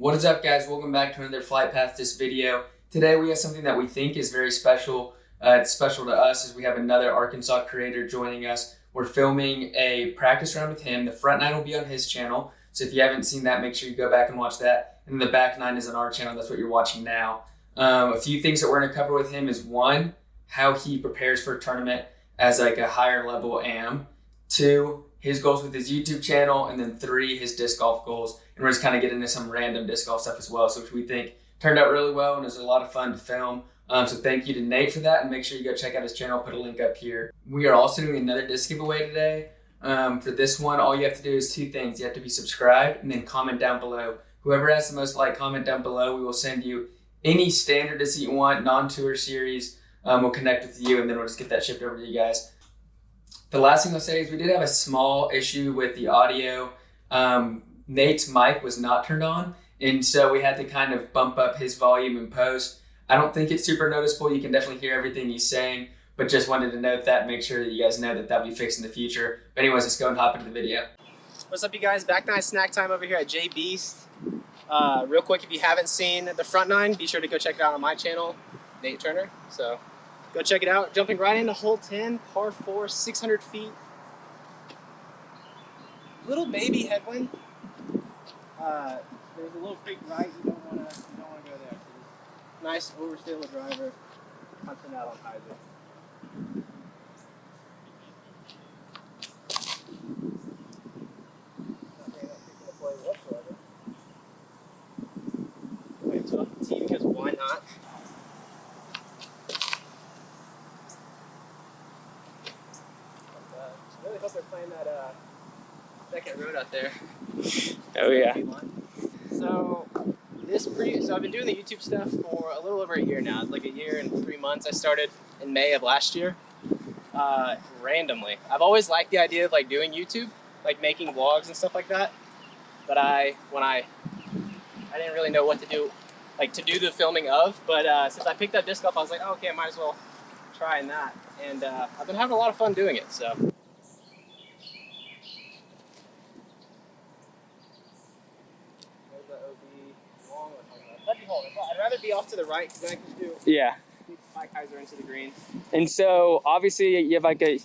What is up, guys? Welcome back to another Flight Path This video. Today we have something that we think is very special. It's special to us as we have another Arkansas creator joining us. We're filming a practice round with him. The front nine will be on his channel, so if you haven't seen that, make sure you go back and watch that. And the back nine is on our channel. That's what you're watching now. A few things that we're going to cover with him is one, how he prepares for a tournament as like a higher level AM. Two, his goals with his YouTube channel, and then three, his disc golf goals. And we're just kind of getting into some random disc golf stuff as well, so which we think turned out really well and it was a lot of fun to film. So thank you to Nate for that, and make sure you go check out his channel. I'll put a link up here. We are also doing another disc giveaway today. For this one, all you have to do is two things. You have to be subscribed and then comment down below. Whoever has the most comment down below, we will send you any standard disc you want, non-tour series. We'll connect with you, and then we'll just get that shipped over to you guys. The last thing I'll say is we did have a small issue with the audio. Nate's mic was not turned on, and so we had to kind of bump up his volume in post. I don't think it's super noticeable. You can definitely hear everything he's saying, but just wanted to note that, make sure that you guys know that that'll be fixed in the future. But anyways, let's go and hop into the video. What's up, you guys? Back nine snack time over here at J Beast. Real quick, if you haven't seen the front nine, be sure to go check it out on my channel, Nate Turner. So go check it out. Jumping right into hole 10, par 4, 600 feet. Little baby headwind. There's a little creek right. You don't want to go there. So nice oversteal the driver. Punching out on hyzer. Wait, so off the tee because why not? I really hope they're playing that second road out there. Oh yeah. So I've been doing the YouTube stuff for a little over a year now. It's like a year and 3 months. I started in May of last year. Randomly. I've always liked the idea of like doing YouTube, like making vlogs and stuff like that. But I didn't really know what to do, like to do the filming of. But since I picked up disc golf, I was like, oh, okay, I might as well try that. And I've been having a lot of fun doing it. So. I'd rather be off to the right because then I can do my hyzer into the green. And so obviously you have like a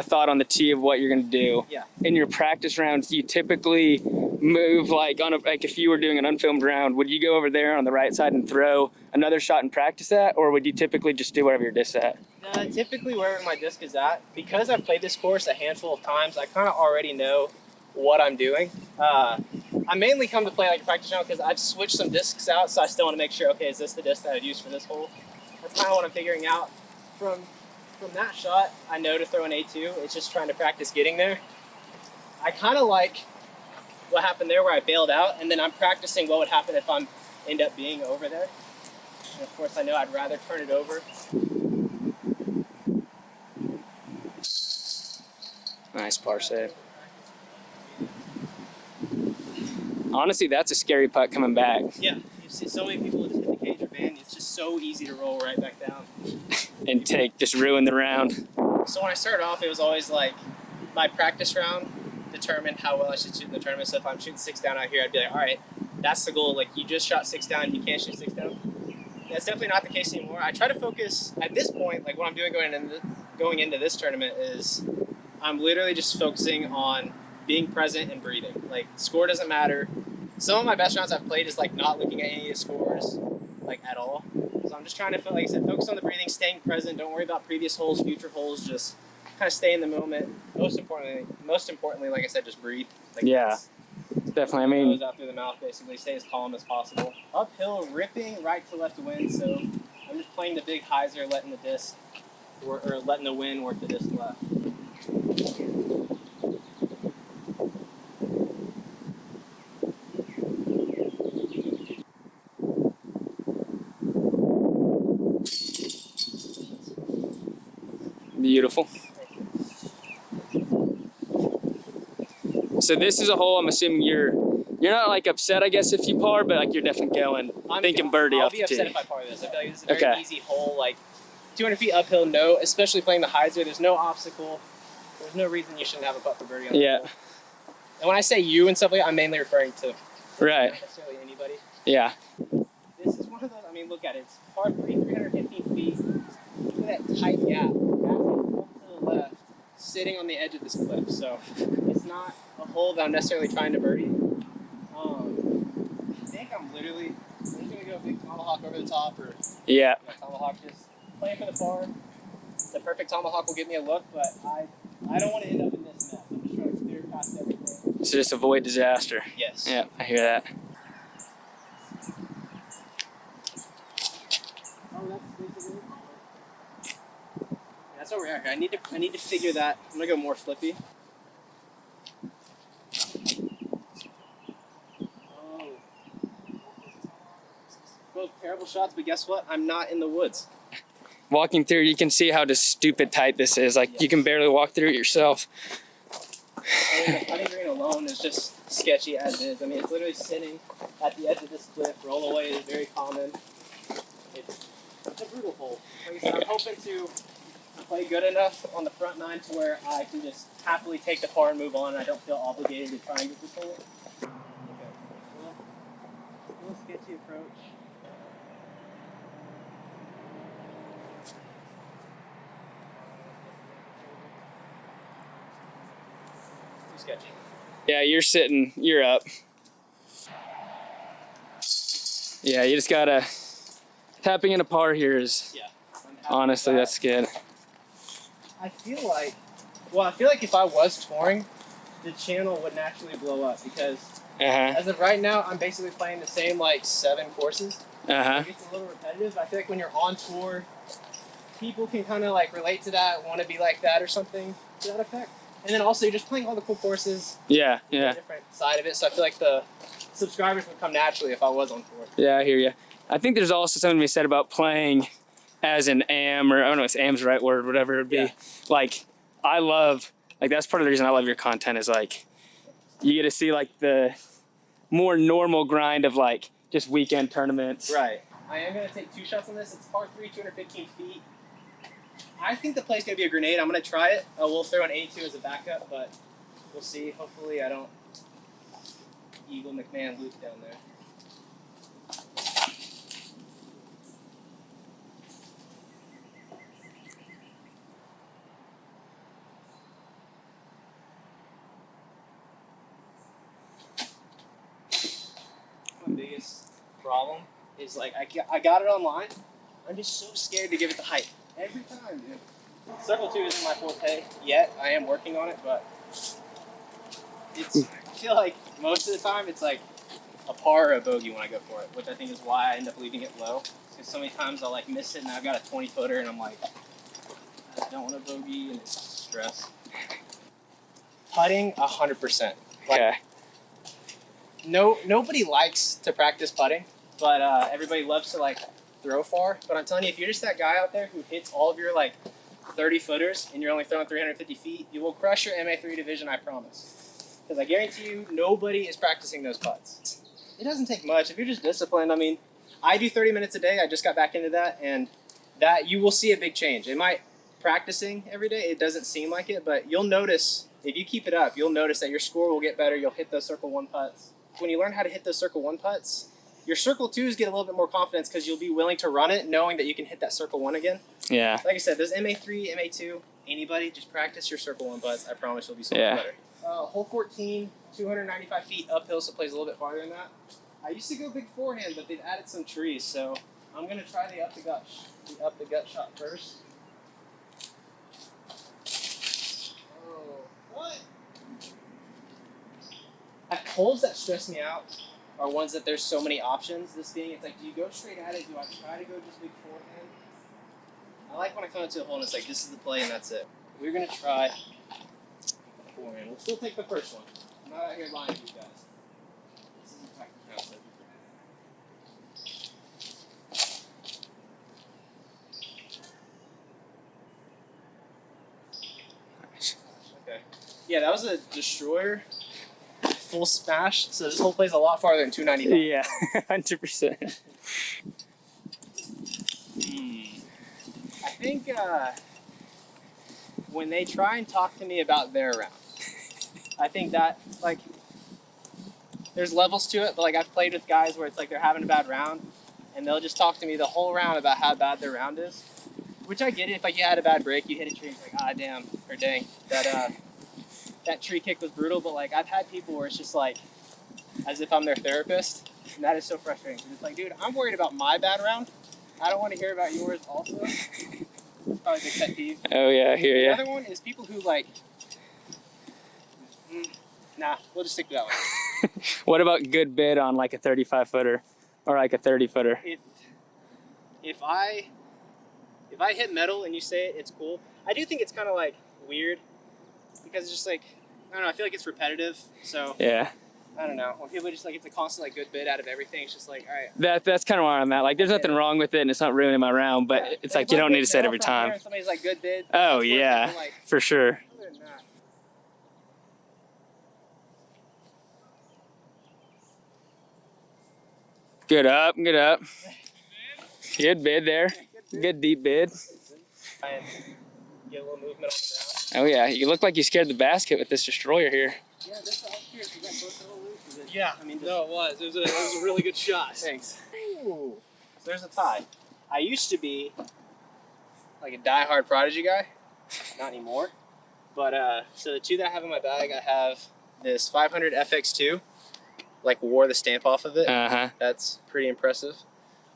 thought on the tee of what you're going to do. Yeah. In your practice rounds, do you typically move like like if you were doing an unfilmed round, would you go over there on the right side and throw another shot and practice that, or would you typically just do whatever your disc at? Typically wherever my disc is at, because I've played this course a handful of times, I kind of already know what I'm doing. I mainly come to play like a practice round because I've switched some discs out, so I still want to make sure, okay, is this the disc that I'd use for this hole? That's kind of what I'm figuring out. From that shot, I know to throw an A2. It's just trying to practice getting there. I kind of like what happened there where I bailed out, and then I'm practicing what would happen if I end up being over there. And of course, I know I'd rather turn it over. Nice par save. Honestly, that's a scary putt coming back. Yeah, you see so many people just hit the cage or van. It's just so easy to roll right back down. And just ruin the round. So when I started off, it was always like my practice round determined how well I should shoot in the tournament. So if I'm shooting 6 down out here, I'd be like, all right, that's the goal. Like, you just shot 6 down, you can't shoot 6 down. That's definitely not the case anymore. I try to focus at this point, like what I'm doing going into this tournament is I'm literally just focusing on being present and breathing. Like, score doesn't matter. Some of my best rounds I've played is like not looking at any of the scores, like at all. So I'm just trying to, like I said, focus on the breathing, staying present. Don't worry about previous holes, future holes. Just kind of stay in the moment. Most importantly, like I said, just breathe. Like, yeah, definitely. I mean, goes out through the mouth. Basically, stay as calm as possible. Uphill, ripping right to left to wind. So I'm just playing the big hyzer, letting the disc or letting the wind work the disc left. beautiful. So this is a hole. I'm assuming you're not like upset, I guess, if you par, but like you're definitely going thinking birdie off the tee. I'll be upset if I par this. I feel like this is a very easy hole. Like 200 feet uphill, no, especially playing the hyzer. There's no obstacle. There's no reason you shouldn't have a putt for birdie on the hole. And when I say you and stuff like that, I'm mainly referring to not necessarily anybody. Yeah. This is one of those, I mean, look at it. It's par 3, 315 feet. Look at that tight gap. That's off to the left, sitting on the edge of this cliff. So it's not a hole that I'm necessarily trying to birdie. I think I'm just going to go big tomahawk over the top, or Yeah. tomahawk, just playing for the par. The perfect tomahawk will give me a look, but I don't want to end up in this mess. I'm just trying to clear past everything. So just avoid disaster. Yes. Yeah, I hear that. Oh, that's where we are here. I need to figure that. I'm gonna go more flippy. Oh, both terrible shots, but guess what? I'm not in the woods. Walking through, you can see how just stupid tight this is. Like, you can barely walk through it yourself. I mean, the putting green alone is just sketchy as is. I mean, it's literally sitting at the edge of this cliff. Roll away is very common. It's a brutal hole. Like I said, I'm hoping to play good enough on the front nine to where I can just happily take the par and move on, and I don't feel obligated to try and get this hole. Okay. Well, a little sketchy approach. Too sketchy. Yeah, you're up. Yeah, you just gotta, tapping in a par here is, Yeah. honestly, that's good. I feel like if I was touring, the channel would naturally blow up because as of right now, I'm basically playing the same like 7 courses. It gets a little repetitive. I feel like when you're on tour, people can kind of like relate to that, want to be like that or something to that effect. And then also you're just playing all the cool courses. Yeah. A different side of it. So I feel like the subscribers would come naturally if I was on tour. Yeah, I hear you. I think there's also something to be said about playing as an am, or I don't know if am's the right word, whatever it would be. Yeah. Like, I love, like, that's part of the reason I love your content is like, you get to see like the more normal grind of like just weekend tournaments. Right. I am going to take 2 shots on this. It's par 3, 215 feet. I think the play's going to be a grenade. I'm going to try it. We'll throw an A2 as a backup, but we'll see. Hopefully I don't Eagle McMahon loop down there. My biggest problem is like I got it online. I'm just so scared to give it the height every time, dude. Circle 2 isn't my forte yet. I am working on it, but I feel like most of the time it's like a par or a bogey when I go for it, which I think is why I end up leaving it low. Because so many times I'll like miss it and I've got a 20-footer and I'm like, I don't want a bogey, and it's stress. Putting 100%. Okay. Nobody likes to practice putting, but everybody loves to like throw far. But I'm telling you, if you're just that guy out there who hits all of your like 30-footers and you're only throwing 350 feet, you will crush your MA3 division, I promise. Because I guarantee you, nobody is practicing those putts. It doesn't take much. If you're just disciplined, I mean, I do 30 minutes a day. I just got back into that, and that you will see a big change. It might, practicing every day, it doesn't seem like it, but you'll notice, if you keep it up, you'll notice that your score will get better. You'll hit those circle 1 putts. When you learn how to hit those circle 1 putts, your circle 2s get a little bit more confidence because you'll be willing to run it knowing that you can hit that circle 1 again. Yeah. Like I said, there's MA3, MA2, anybody, just practice your circle 1 putts. I promise you'll be so much better. Hole 14, 295 feet uphill, so it plays a little bit farther than that. I used to go big forehand, but they've added some trees, so I'm going to try the up the gut shot first. Oh, what? Holes that stress me out are ones that there's so many options. This being, it's like, do you go straight at it? Do I try to go just big forehand? I like when I come into a hole and it's like, this is the play and that's it. We're going to try forehand. We'll still take the first one. I'm not out here lying to you guys. This is a practice round, so okay. Yeah, that was a destroyer. Full smash, so this hole plays a lot farther than 295. Yeah, 100%. I think when they try and talk to me about their round, I think that, like, there's levels to it, but like I've played with guys where it's like they're having a bad round, and they'll just talk to me the whole round about how bad their round is, which I get it. If like you had a bad break, you hit a tree, it's like ah damn or dang that tree kick was brutal. But like I've had people where it's just like as if I'm their therapist, and that is so frustrating. It's like, dude, I'm worried about my bad round. I don't want to hear about yours also. It's probably a big pet peeve. Oh yeah, I hear ya. The other one is people who like, nah, we'll just stick to that one. What about good bid on like a 35 footer or like a 30 footer? If I hit metal and you say it, it's cool. I do think it's kind of like weird because it's just like, I don't know, I feel like it's repetitive. So Yeah. I don't know. When people just like, it's a constant like good bid out of everything. It's just like, all right. That's kind of where I'm at. Like, there's nothing wrong with it, and it's not ruining my round. But it's like you don't need to say it every time. Somebody's like good bid. Oh yeah, like, for sure. other than that, Good up, good up. Good bid there. Good deep bid. try and get a little movement on the ground. Oh yeah, you look like you scared the basket with this destroyer here. Yeah, this up here, you got close to the loop. Is it? Yeah, I mean, no, it was. It was a really good shot. Thanks. Ooh. So there's a tie. I used to be like a die-hard Prodigy guy. Not anymore. But so the two that I have in my bag, I have this 500 FX2. Like wore the stamp off of it. That's pretty impressive.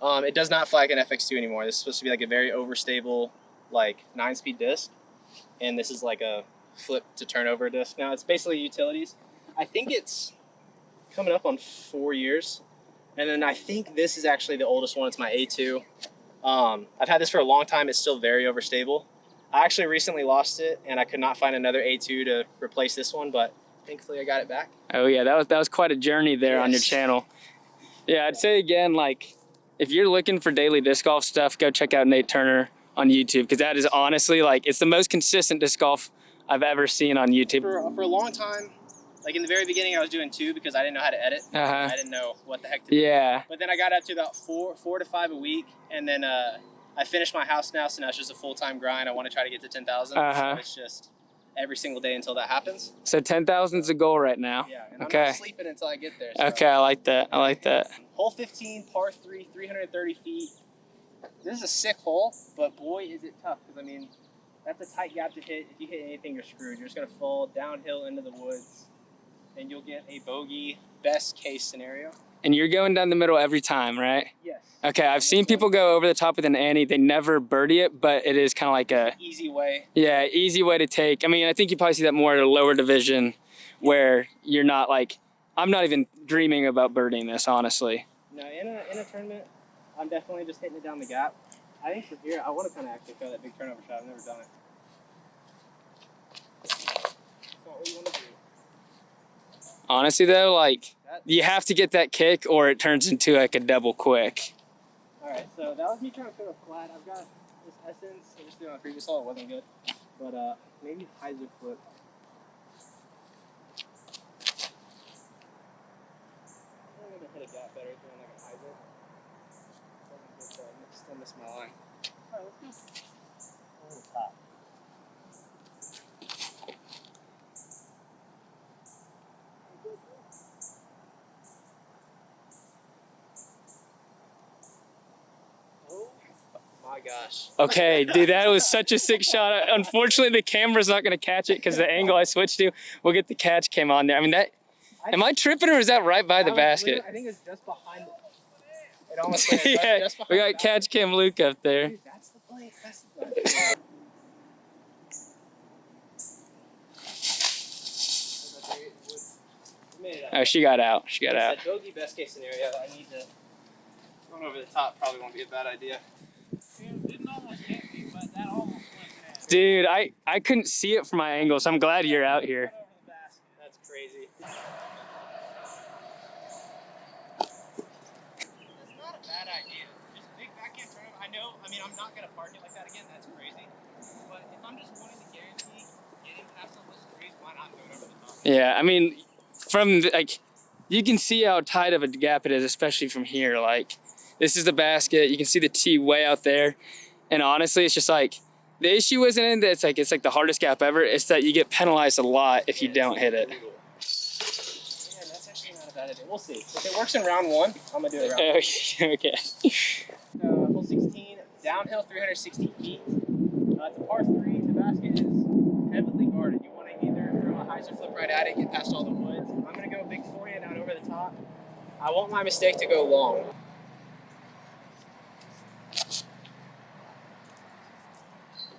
It does not fly like an FX2 anymore. This is supposed to be like a very overstable, like 9-speed disc, and this is like a flip to turnover disc. Now it's basically utilities. I think it's coming up on 4 years, and then I think this is actually the oldest one. It's my A2. I've had this for a long time. It's still very overstable. I actually recently lost it, and I could not find another A2 to replace this one, but thankfully I got it back. Oh yeah, that was quite a journey there on your channel. Yeah, I'd say again, like, if you're looking for daily disc golf stuff, go check out Nate Turner on YouTube, because that is honestly, like, it's the most consistent disc golf I've ever seen on YouTube. For a long time, like in the very beginning, I was doing 2 because I didn't know how to edit. I didn't know what the heck to do. Yeah. But then I got up to about 4 to 5 a week, and then I finished my house now, so now it's just a full-time grind. I want to try to get to 10,000. So it's just every single day until that happens. So 10,000 is the goal right now. Yeah, and I'm not sleeping until I get there. So. Okay, I like that. I like that. Hole 15, par 3, 330 feet. This is a sick hole, but boy, is it tough. Because, I mean, that's a tight gap to hit. If you hit anything, you're screwed. You're just going to fall downhill into the woods, and you'll get a bogey, best case scenario. And you're going down the middle every time, right? Yes. Okay, I've seen people go over the top with an Annie. They never birdie it, but it is kind of like a easy way. Yeah, easy way to take. I mean, I think you probably see that more at a lower division where you're not like, I'm not even dreaming about birdieing this, honestly. No, in a tournament, I'm definitely just hitting it down the gap. I think for here, I want to kind of actually throw that big turnover shot. I've never done it. That's not what you want to do. Honestly, though, like, you have to get that kick or it turns into like a double quick. Alright, so that was me trying to throw a flat. I've got this Essence. I just threw on a previous hole. It wasn't good. But maybe hyzer flip. I'm going to hit a gap better throwing like a hyzer. Still missed my line. Alright, let's go. On the top. My gosh. Okay, dude, that was such a sick shot. Unfortunately, the camera's not going to catch it because the angle I switched to, we'll get the catch cam on there. I mean, am I tripping or is that right by the basket? I think it's just behind it. It almost Yeah, just behind we got catch cam Luke up there. Dude, that's the play. That's the play. Oh, she got out. She got out. Bogey best case scenario. I need to run over the top. Probably won't be a bad idea. Didn't almost hit me, but that almost went past. Dude, I couldn't see it from my angle, so I'm glad you're out here. That's crazy. That's not a bad idea. Just big backhand turnover. I mean, I'm not going to park it like that again. That's crazy. But if I'm just wanting to guarantee getting past the list trees, why not go over the top? Yeah, I mean, from like, you can see how tight of a gap it is, especially from here. Like, this is the basket. You can see the tee way out there. And honestly, it's just like, the issue isn't in that it's like the hardest gap ever. It's that you get penalized a lot if you don't hit it. Man, that's actually not a strategy. We'll see. If it works in round 1, I'm gonna do it round 2. Okay. Hole 16, downhill 360 feet. It's a par 3. The basket is heavily guarded. You want to either throw a hyzer flip right at it, get past all the woods. I'm gonna go big forehand out over the top. I want my mistake to go long.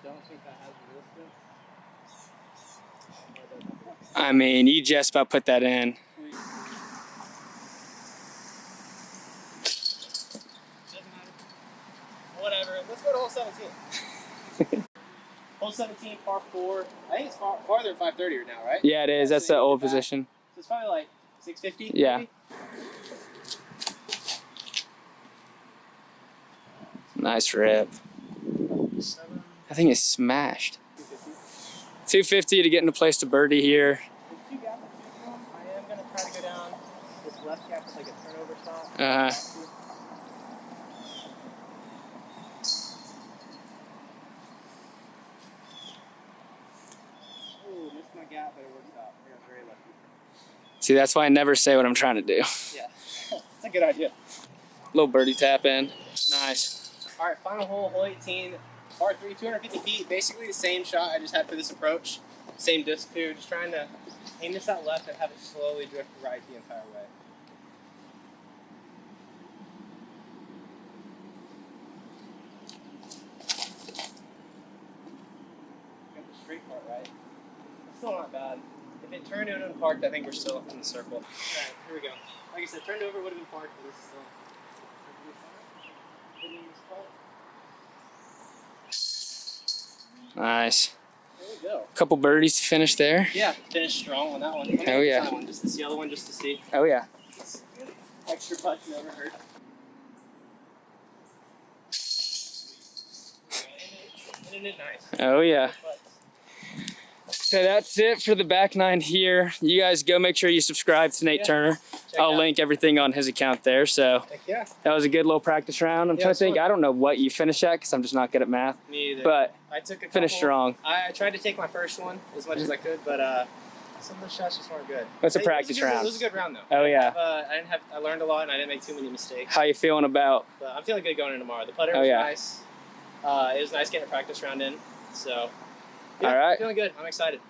Don't think that has resistance. I mean, you just about put that in. Whatever. Let's go to hole 17. Hole 17, par 4. I think it's farther than 530 right now, right? Yeah, it is. That's the old position. So it's probably like 650. Yeah. Maybe? Nice rip. I think it's smashed. 250 to get into place to birdie here. I am going to try to go down this left gap with like a turnover shot. Ooh, missed my gap, but it worked out. I got very lucky. See, that's why I never say what I'm trying to do. Yeah, it's a good idea. Little birdie tap in. Nice. All right, final hole, hole 18, par 3, 250 feet. Basically the same shot I just had for this approach. Same disc too. Just trying to aim this out left and have it slowly drift right the entire way. Got the straight part right. It's still not bad. If it turned over and parked, I think we're still in the circle. All right, here we go. Like I said, turned over would have been parked, but this is still. Nice. There we go. Couple birdies to finish there. Yeah, finished strong on that one. Oh, yeah. That one, just to see, the other one just to see. Oh, yeah. Extra putts never hurt. Isn't it nice? Oh, yeah. Putts. So that's it for the back 9 here. You guys go make sure you subscribe to Nate Turner. Check I'll out. link everything on his account there. So Heck yeah. that was a good little practice round. I'm Yeah, trying to think. fun. I don't know what you finished at because I'm just not good at math. Me either. But I took a finished couple. strong. I tried to take my first one as much as I could, but some of the shots just weren't good. It's a It was practice good- round. It was a good round though. Oh, yeah. I learned a lot and I didn't make too many mistakes. How you feeling about? But I'm feeling good going in tomorrow. The putter Oh, was yeah. nice. It was nice getting a practice round in. So, yeah, All right. feeling good. I'm excited.